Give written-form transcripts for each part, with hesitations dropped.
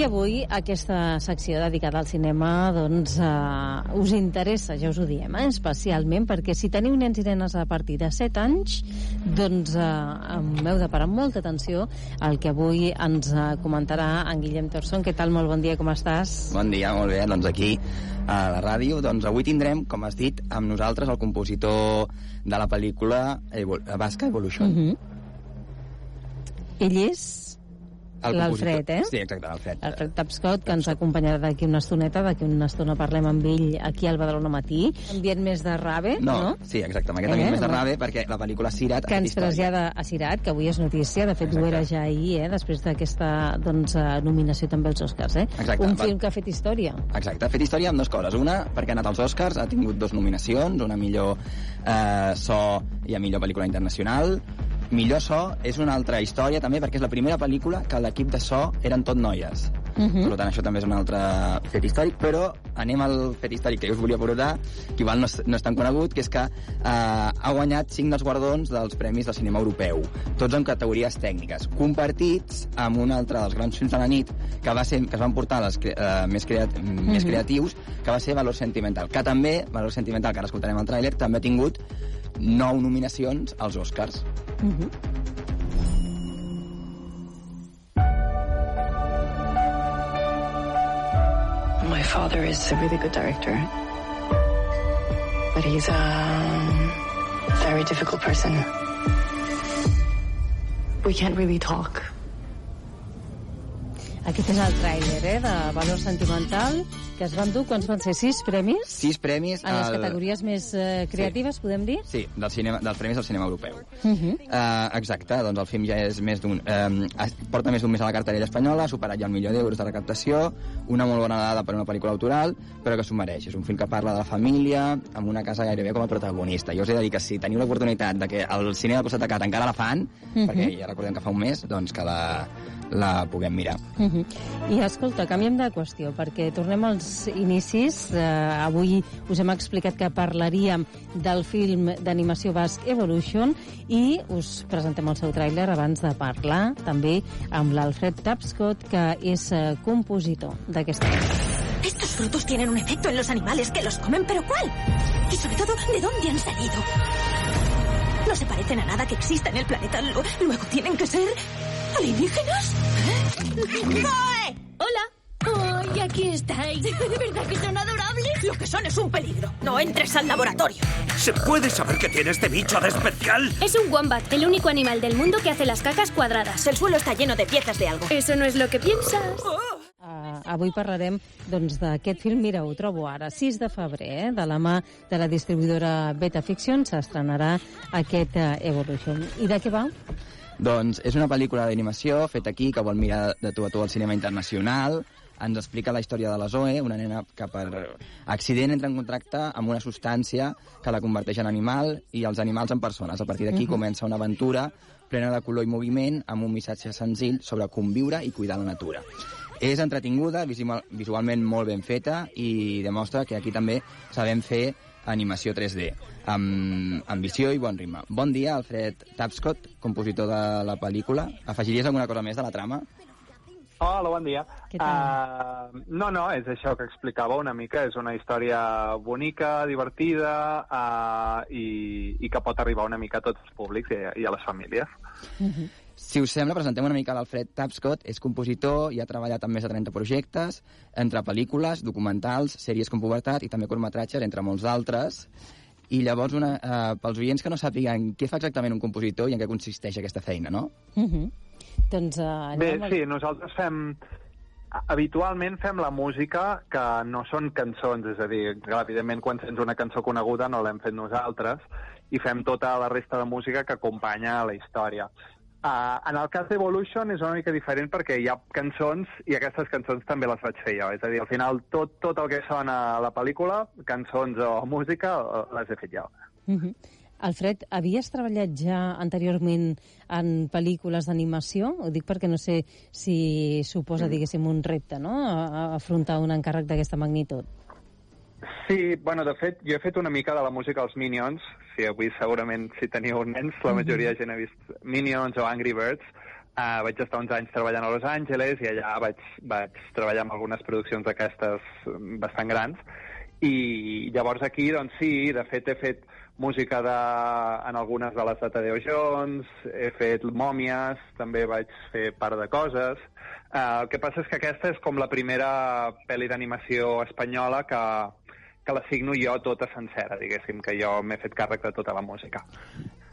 I avui aquesta secció dedicada al cinema doncs us interessa, ja us ho diem, especialment perquè si teniu nens i nenes a partir de 7 anys, doncs m'heu de parar amb molta atenció el que avui ens comentarà en Guillem Torson. Què tal? Molt bon dia, com estàs? Bon dia, molt bé. Doncs aquí a la ràdio, doncs avui tindrem, com has dit, amb nosaltres el compositor de la pel·lícula Basca Evolution. Ell és l'Alfred, Sí, exacte, l'Alfred. Alfred Tapscott, que ens acompanyarà d'aquí una estoneta. D'aquí una estona parlem amb ell aquí al Badalona Matí. Ambient més de rave, no? Sí, exacte, amb aquest ambient més de rave, perquè la pel·lícula Sirat... Que ens trasllada a Sirat, que avui és notícia. De fet, ho era ja ahir, després d'aquesta nominació també als Oscars. Exacte. Un film que ha fet història. Exacte, ha fet història amb 2 coses. Una, perquè ha anat als Oscars, ha tingut 2 nominacions, una millor so i a millor pel·lícula internacional. Millor so és una altra història també, perquè és la primera pel·lícula que l'equip de so eren tot noies. Per tant, això també és un altre fet històric, però anem al fet històric que jo us volia portar, que igual no és tan conegut, que és que ha guanyat 5 dels guardons dels Premis del Cinema Europeu, tots en categories tècniques, compartits amb un altre dels grans films de la nit que es van portar més creatius, que va ser Valor Sentimental, que també, Valor Sentimental, que ara escoltarem el tràiler, també ha tingut 9 nominacions als Oscars. My father is a really good director, but he's a very difficult person. We can't really talk. Aquest és el tràiler, de Valor Sentimental, que es van dur, quants van ser? 6 premis? 6 premis. En les categories més creatives, podem dir? Sí, dels Premis del Cinema Europeu. Exacte, doncs el film ja és més d'un... porta més d'un mes a la cartellera espanyola, ha superat ja el €1.000.000 de recaptació, una molt bona dada per una pel·lícula autoral, però que s'ho mereix. És un film que parla de la família, amb una casa gairebé com a protagonista. Jo us he de dir que si teniu l'oportunitat de que el cine de costat de casa encara la fan, perquè ja recordem que fa un mes, doncs que la puguem mirar. I escolta, canviem de qüestió, perquè tornem als inicis. Avui us hem explicat que parlaríem del film d'animació Basc Evolution i us presentem el seu tràiler abans de parlar també amb l'Alfred Tapscott, que és compositor d'aquesta pel·lícula. Estos frutos tienen un efecto en los animales que los comen, pero ¿cuál? Y sobre todo, ¿de dónde han salido? No se parecen a nada que exista en el planeta. Luego tienen que ser alienígenas. ¡Zoe! Hola. ¡Ay, aquí estáis! ¿De verdad que son adorables? Lo que son es un peligro. No entres al laboratorio. ¿Se puede saber qué tiene este bicho de especial? Es un wombat, el único animal del mundo que hace las cacas cuadradas. El suelo está lleno de piezas de algo. Eso no es lo que piensas. Avui parlarem d'aquest film. Mira, ho trobo ara, 6 de febrer, de la mà de la distribuïdora Beta Fiction, s'estrenarà aquest Evolution. I de què va? Doncs és una pel·lícula d'animació feta aquí, que vol mirar de tu a tu el cinema internacional. Ens explica la història de la Zoe, una nena que per accident entra en contacte amb una substància que la converteix en animal i els animals en persones. A partir d'aquí comença una aventura plena de color i moviment, amb un missatge senzill sobre conviure i cuidar la natura. És entretinguda, visualment molt ben feta, i demostra que aquí també sabem fer animació 3D, amb ambició i bon ritme. Bon dia, Alfred Tapscott, compositor de la pel·lícula. Afegiries alguna cosa més de la trama? Hola, bon dia. Què tal? No, és això que explicava una mica. És una història bonica, divertida, i que pot arribar una mica a tots els públics i a les famílies. Si us sembla, presentem una mica l'Alfred Tapscott. És compositor i ha treballat en més de 30 projectes, entre pel·lícules, documentals, sèries com Pubertat i també curtmetratges, entre molts d'altres. I llavors, pels oients que no sàpiguen què fa exactament un compositor i en què consisteix aquesta feina, no? Doncs, bé, sí, nosaltres habitualment fem la música que no són cançons, és a dir, evidentment quan sents una cançó coneguda no l'hem fet nosaltres, i fem tota la resta de música que acompanya la història. En el cas d'Evolution és una mica diferent perquè hi ha cançons i aquestes cançons també les vaig fer jo. És a dir, al final tot el que sona a la pel·lícula, cançons o música, les he fet jo. Alfred, havies treballat ja anteriorment en pel·lícules d'animació? Ho dic perquè no sé si suposa, diguéssim, un repte, no?, afrontar un encàrrec d'aquesta magnitud. Sí, bueno, de fet, jo he fet una mica de la música als Minions. Sí, avui segurament, si teniu nens, la majoria de gent ha vist Minions o Angry Birds. Vaig estar uns anys treballant a Los Angeles i allà vaig treballar en algunes produccions d'aquestes bastant grans. I llavors aquí, doncs sí, de fet he fet música en algunes de les de Tadeo Jones, he fet Mòmies, també vaig fer part de coses. El que passa és que aquesta és com la primera pel·li d'animació espanyola que la signo jo tota sencera, diguéssim, que jo m'he fet càrrec de tota la música.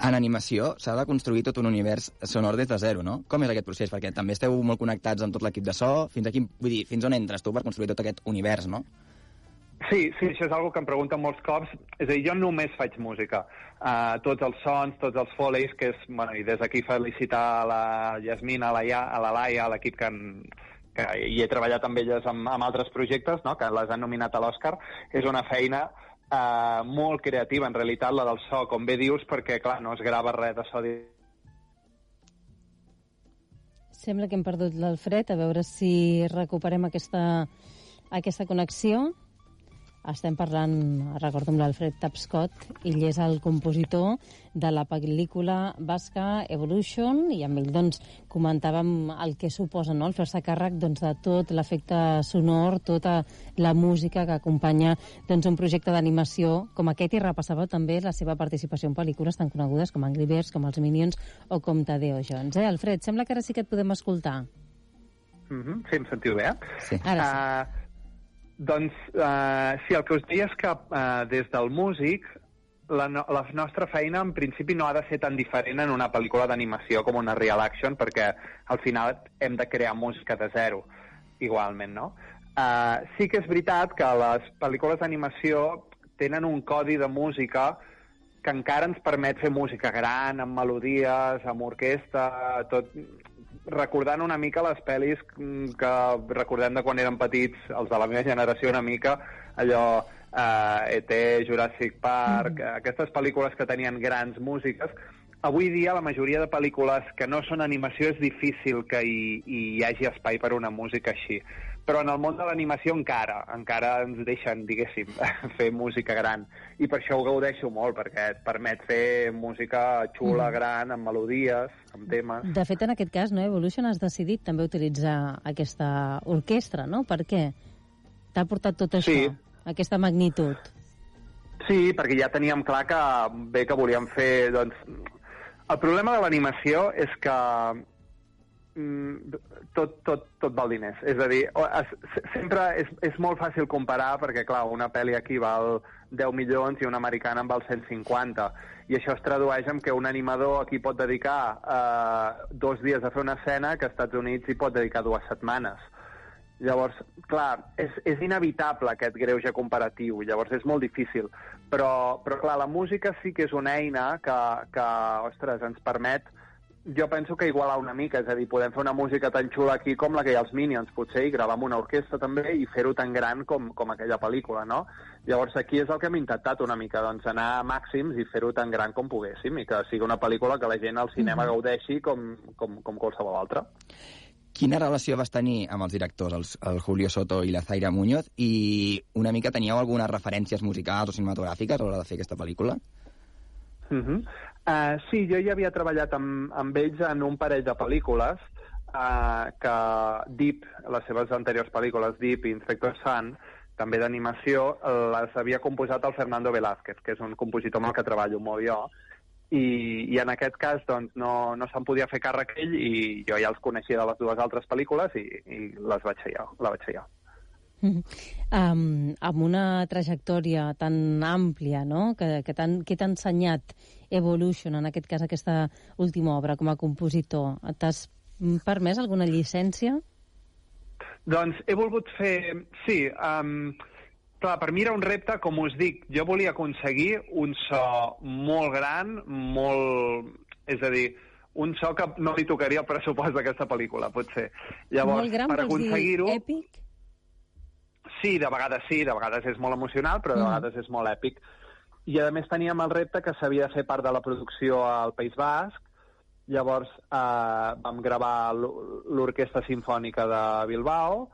En animació s'ha de construir tot un univers sonor des de zero, no? Com és aquest procés? Perquè també esteu molt connectats amb tot l'equip de so. Fins on entres tu per construir tot aquest univers, no? Sí, això és una que em pregunten molts cops. És a dir, jo només faig música. Tots els sons, tots els foleys, que és... Bueno, i des d'aquí felicitar a la Yasmina, a la Laia, a l'equip que hi he treballat amb elles amb altres projectes, no?, que les han nominat a l'Oscar. És una feina molt creativa, en realitat, la del so, com bé dius, perquè, clar, no es grava res de so. Sembla que hem perdut l'Alfred, a veure si recuperem aquesta connexió. Estem parlant, recordo, amb l'Alfred Tapscott, ell és el compositor de la pel·lícula basca Evolution, i amb ell doncs, comentàvem el que suposa, no?, el fer-se càrrec doncs, de tot l'efecte sonor, tota la música que acompanya doncs, un projecte d'animació com aquest, i repassava també la seva participació en pel·lícules tan conegudes com Angry Birds, com els Minions o com Tadeo Jones. Alfred, sembla que ara sí que et podem escoltar. Sí, em sentiu bé? Sí. Ara sí. Doncs, sí, el que us deia és que des del músic la nostra feina en principi no ha de ser tan diferent en una pel·lícula d'animació com una real action, perquè al final hem de crear música de zero, igualment, no? Sí que és veritat que les pel·lícules d'animació tenen un codi de música que encara ens permet fer música gran, amb melodies, amb orquestra, tot... recordant una mica les pel·lis que recordem de quan érem petits, els de la meva generació una mica, allò E.T., Jurassic Park, aquestes pel·lícules que tenien grans músiques. Avui dia la majoria de pel·lícules que no són animació és difícil que hi hagi espai per una música així. Però en el món de l'animació encara ens deixen, diguéssim, fer música gran. I per això ho gaudeixo molt, perquè et permet fer música xula, gran, amb melodies, amb temes. De fet, en aquest cas, no, Evolution, has decidit també utilitzar aquesta orquestra, no? Per què? T'ha portat tot això, aquesta magnitud? Sí, perquè ja teníem clar que volíem fer... Doncs... El problema de l'animació és que tot val diners. És a dir, sempre és molt fàcil comparar perquè, clar, una pel·li aquí val 10 milions i una americana en val 150. I això es tradueix en que un animador aquí pot dedicar 2 dies a fer una escena que als Estats Units hi pot dedicar 2 setmanes. Llavors, clar, és inevitable aquest greuge comparatiu, llavors és molt difícil. Però clar, la música sí que és una eina que ostres, ens permet... Jo penso que igualar una mica, és a dir, podem fer una música tan xula aquí com la que hi ha als Minions, potser, i gravar amb una orquestra també, i fer-ho tan gran com aquella pel·lícula, no? Llavors aquí és el que hem intentat una mica, doncs anar a màxims i fer-ho tan gran com poguéssim, i que sigui una pel·lícula que la gent al cinema gaudeixi com qualsevol altra. Quina relació vas tenir amb els directors, el Julio Soto i la Zaira Muñoz, i una mica teníeu algunes referències musicals o cinematogràfiques a l'hora de fer aquesta pel·lícula? Sí, jo ja havia treballat amb ells en un parell de pel·lícules que Deep, les seves anteriors pel·lícules, Deep i Inspector Sun, també d'animació, les havia composat el Fernando Velázquez, que és un compositor amb el que treballo molt jo, i en aquest cas doncs, no se'n podia fer càrrec ell i jo ja els coneixia de les 2 altres pel·lícules i la vaig fer jo. Amb una trajectòria tan àmplia, no?, que t'ha ensenyat Evolution, en aquest cas aquesta última obra com a compositor, t'has permès alguna llicència? Doncs he volgut fer... Sí, clar, per mi era un repte, com us dic, jo volia aconseguir un so molt gran, és a dir, un so que no li tocaria el pressupost d'aquesta pel·lícula, potser. Llavors, molt gran, per aconseguir-ho... èpic? Sí, de vegades és molt emocional, però de vegades és molt èpic. I a més teníem el repte que s'havia de fer part de la producció al País Basc, llavors vam gravar l'Orquestra Simfònica de Bilbao,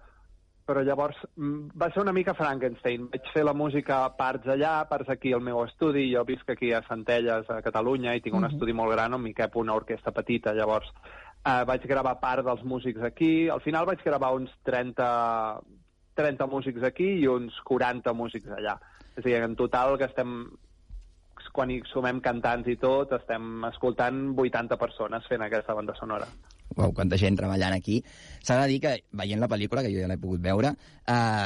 però llavors va ser una mica Frankenstein. Vaig fer la música parts allà, parts aquí al meu estudi, jo visc aquí a Centelles, a Catalunya, i tinc un estudi molt gran on m'hi cap una orquestra petita, llavors vaig gravar part dels músics aquí. Al final vaig gravar uns 30 músics aquí i uns 40 músics allà. És a dir, en total que quan hi sumem cantants i tot, estem escoltant 80 persones fent aquesta banda sonora. Uau, quanta gent treballant aquí. S'ha de dir que, veient la pel·lícula, que jo ja l'he pogut veure,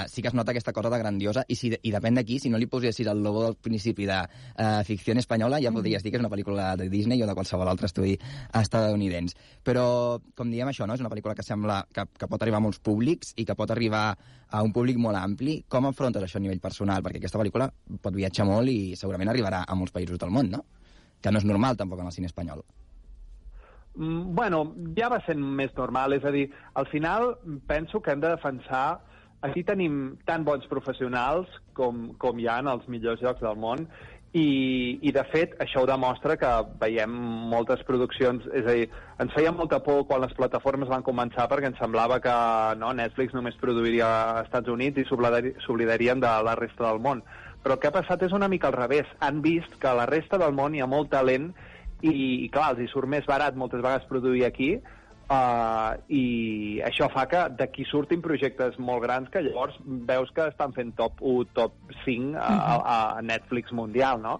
sí que es nota aquesta cosa de grandiosa, i depèn d'aquí, si no li posessis el logo del principi de ficció espanyola, ja podries dir que és una pel·lícula de Disney o de qualsevol altre estudi estadounidense. Però, com diem això, no? És una pel·lícula que sembla que pot arribar a molts públics i que pot arribar a un públic molt ampli. Com enfrontes això a nivell personal? Perquè aquesta pel·lícula pot viatjar molt i segurament arribarà a molts països del món, no? Que no és normal, tampoc, en el cine espanyol. Bueno, ja va sent més normal, és a dir, al final penso que hem de defensar... Aquí tenim tan bons professionals com hi ha en els millors llocs del món i de fet, això ho demostra que veiem moltes produccions, és a dir, ens feia molta por quan les plataformes van començar perquè ens semblava que Netflix només produiria als Estats Units i s'oblidarien de la resta del món. Però el que ha passat és una mica al revés. Han vist que a la resta del món hi ha molt talent i clar, els hi surt més barat moltes vegades produir aquí i això fa que d'aquí surtin projectes molt grans que llavors veus que estan fent top 1, top 5 a Netflix mundial, no?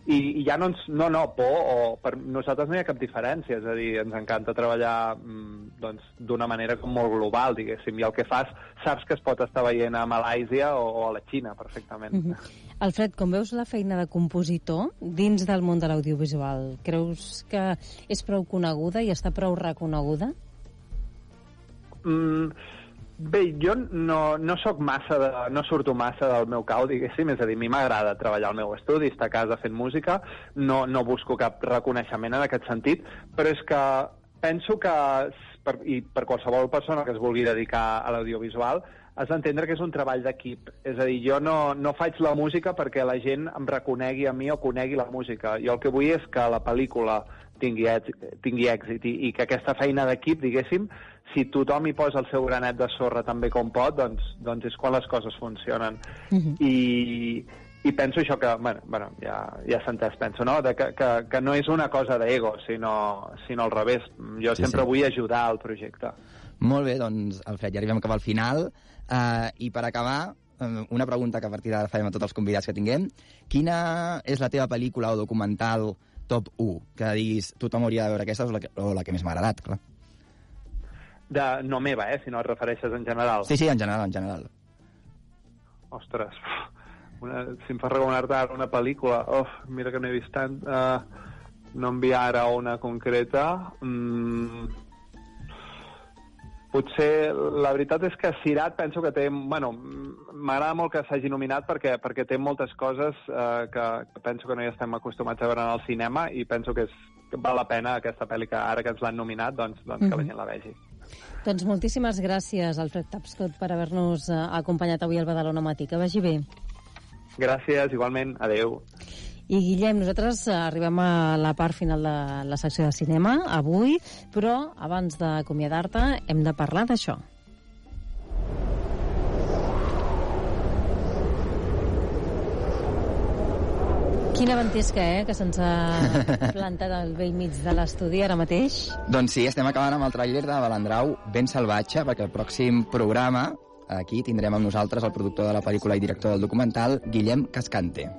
I ja por, per nosaltres no hi ha cap diferència, és a dir, ens encanta treballar d'una manera com molt global, diguéssim, i el que fas saps que es pot estar veient a Malàisia o a la Xina, perfectament. Alfred, com veus la feina de compositor dins del món de l'audiovisual? Creus que és prou coneguda i està prou reconeguda? Bé, jo no surto massa del meu cau, diguéssim, és a dir, a mi m'agrada treballar al meu estudi, estar a casa fent música, no busco cap reconeixement en aquest sentit, però és que penso que, per qualsevol persona que es vulgui dedicar a l'audiovisual, has d'entendre que és un treball d'equip. És a dir, jo no faig la música perquè la gent em reconegui a mi o conegui la música. Jo el que vull és que la pel·lícula tingui èxit i que aquesta feina d'equip, diguéssim, si tothom hi posa el seu granet de sorra també com pot, doncs és quan les coses funcionen. I penso això que, bueno, ja s'ha entès, penso, no? Que no és una cosa d'ego, sinó al revés. Jo sempre vull ajudar al projecte. Molt bé, doncs, Alfred, ja arribem cap al final. I per acabar, una pregunta que a partir d'ara farem a tots els convidats que tinguem. Quina és la teva pel·lícula o documental top 1? Que diguis, tothom hauria de veure aquesta o la que més m'ha agradat, clar. No meva, si no et refereixes en general. Sí, en general. Ostres, si em fa recomanar-te una pel·lícula, mira que no he vist tant, no enviar ara una concreta. Potser, la veritat és que Sirat penso que té... Bueno, m'agrada molt que s'hagi nominat perquè té moltes coses que penso que no hi estem acostumats a veure en el cinema i penso que val la pena aquesta pel·li que ara que ens l'han nominat, doncs que la gent la vegi. Doncs moltíssimes gràcies, Alfred Tapscott, per haver-nos acompanyat avui al Badalona Matí. Que vagi bé. Gràcies, igualment. Adéu. I, Guillem, nosaltres arribem a la part final de la secció de cinema avui, però abans d'acomiadar-te hem de parlar d'això. Quina ventisca, que se'ns ha plantat al vell mig de l'estudi ara mateix. Doncs sí, estem acabant amb el tràiler de Balandrau ben salvatge, perquè el pròxim programa, aquí tindrem amb nosaltres el productor de la pel·lícula i director del documental, Guillem Cascante.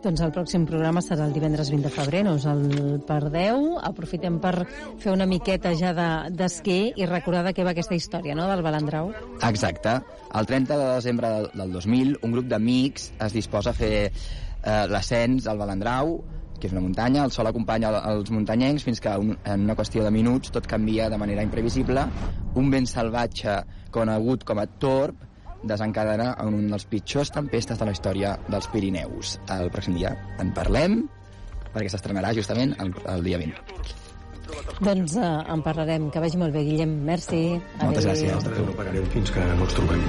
Doncs el pròxim programa serà el divendres 20 de febrer, no us el perdeu. Aprofitem per fer una miqueta ja d'esquer i recordar de què va aquesta història, no?, del Balandrau. Exacte. El 30 de desembre del 2000, un grup d'amics es disposa a fer l'ascens al Balandrau, que és una muntanya. El sol acompanya els muntanyencs fins que en una qüestió de minuts tot canvia de manera imprevisible. Un vent salvatge conegut com a Torb desencadena en un dels pitjors tempestes de la història dels Pirineus. El pròxim dia en parlem, perquè s'estrenarà justament el dia 20. Doncs en parlarem. Que vagi molt bé, Guillem. Merci. Moltes gràcies. No pagarem fins que no ens trobem.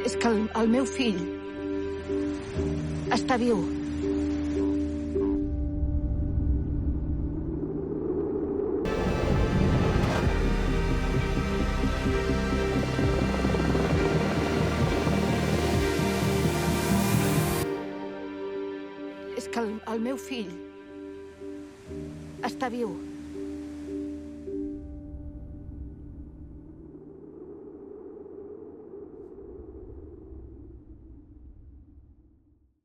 És que el meu fill està viu. que el meu fill està viu.